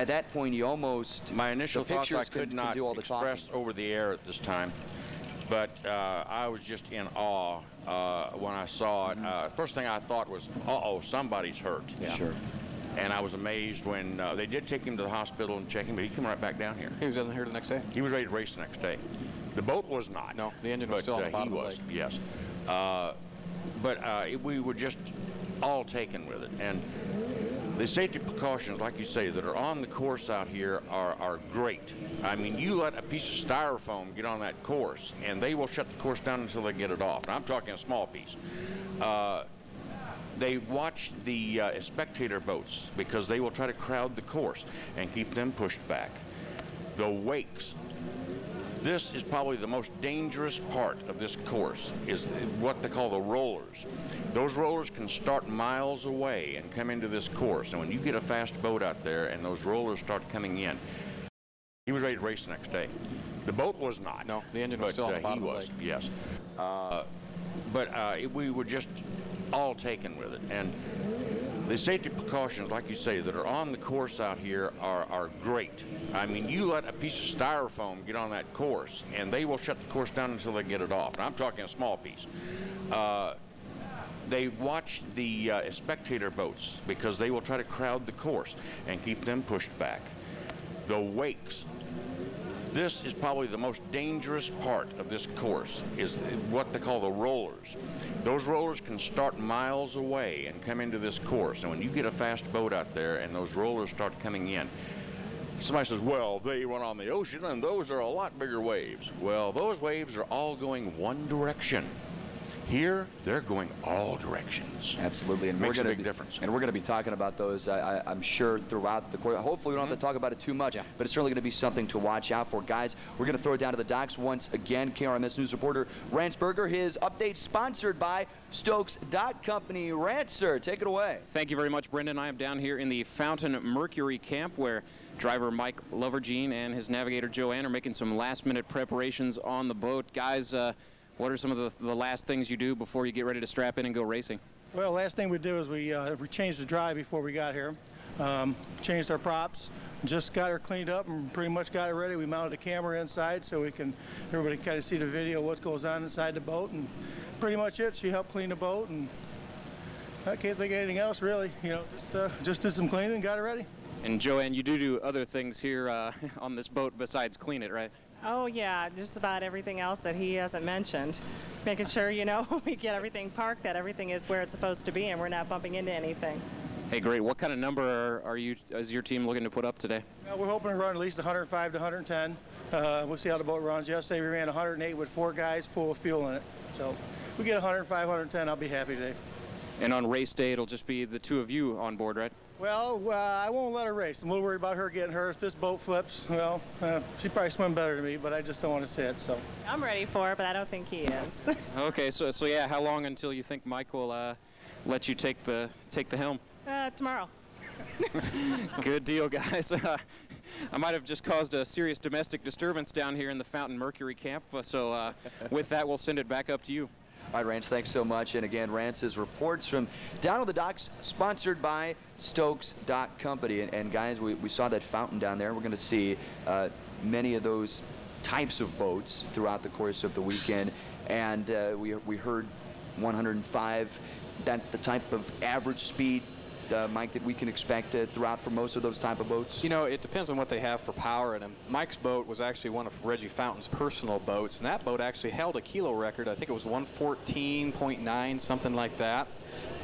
at that point, you almost... My initial thoughts I could not express over the air at this time, but I was just in awe when I saw it. First thing I thought was, uh-oh, somebody's hurt. Yeah. Sure. And I was amazed when they did take him to the hospital and check him, but he came right back down here. He was down here the next day? He was ready to race the next day. The boat was not. No, the engine was still on the bottom of the lake. Yes. We were just all taken with it. And the safety precautions, like you say, that are on the course out here are great. I mean, you let a piece of styrofoam get on that course, and they will shut the course down until they get it off. And I'm talking a small piece. They watch the spectator boats because they will try to crowd the course and keep them pushed back. The wakes. This is probably the most dangerous part of this course, is what they call the rollers. Those rollers can start miles away and come into this course. And when you get a fast boat out there and those rollers start coming in, he was ready to race the next day. The boat was not. No, the engine was still on the bottom of the lake. Yes. We were just all taken with it. And the safety precautions, like you say, that are on the course out here are great. I mean, you let a piece of styrofoam get on that course, and they will shut the course down until they get it off. And I'm talking a small piece. They watch the spectator boats because they will try to crowd the course and keep them pushed back. The wakes. This is probably the most dangerous part of this course, is what they call the rollers. Those rollers can start miles away and come into this course. And when you get a fast boat out there and those rollers start coming in, somebody says, well, they run on the ocean and those are a lot bigger waves. Well, those waves are all going one direction. Here, they're going all directions. Absolutely, and makes a big difference. And we're going to be talking about those, I'm sure, throughout the course. Hopefully, we don't have to talk about it too much, but it's certainly going to be something to watch out for. Guys, we're going to throw it down to the docks once again. KRMS News reporter Rance Berger, his update sponsored by Stokes Dock Company. Rance, sir, take it away. Thank you very much, Brendan. I am down here in the Fountain Mercury camp where driver Mike Lovergine and his navigator Joanne are making some last-minute preparations on the boat. Guys, what are some of the last things you do before you get ready to strap in and go racing? Well, the last thing we do is we changed the dry before we got here. Changed our props, just got her cleaned up and pretty much got it ready. We mounted a camera inside so everybody kind of see the video of what goes on inside the boat, and pretty much it. She helped clean the boat, and I can't think of anything else really. You know, just did some cleaning and got it ready. And Joanne, you do other things here on this boat besides clean it, right? Oh yeah, just about everything else that he hasn't mentioned. Making sure, you know, we get everything parked, that everything is where it's supposed to be and we're not bumping into anything. Hey, great. What kind of number is your team looking to put up today? We're hoping to run at least 105 to 110. We'll see how the boat runs. Yesterday we ran 108 with 4 guys full of fuel in it. So if we get 105, 110, I'll be happy today. And on race day, it'll just be the 2 of you on board, right? Well, I won't let her race. I'm a little worried about her getting hurt. If this boat flips, well, she probably swim better than me, but I just don't want to see it. So I'm ready for it, but I don't think he is. Okay, so yeah, how long until you think Mike will let you take the helm? Tomorrow. Good deal, guys. I might have just caused a serious domestic disturbance down here in the Fountain Mercury camp. So with that, we'll send it back up to you. All right, Rance, thanks so much. And again, Rance's reports from down on the docks, sponsored by Stokes Dock Company. And guys, we saw that fountain down there. We're going to see many of those types of boats throughout the course of the weekend. And we heard 105, that's the type of average speed, Mike, that we can expect throughout for most of those type of boats? You know, it depends on what they have for power in them. Mike's boat was actually one of Reggie Fountain's personal boats, and that boat actually held a kilo record. I think it was 114.9, something like that.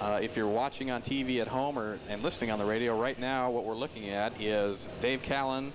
If you're watching on TV at home and listening on the radio right now, what we're looking at is Dave Callan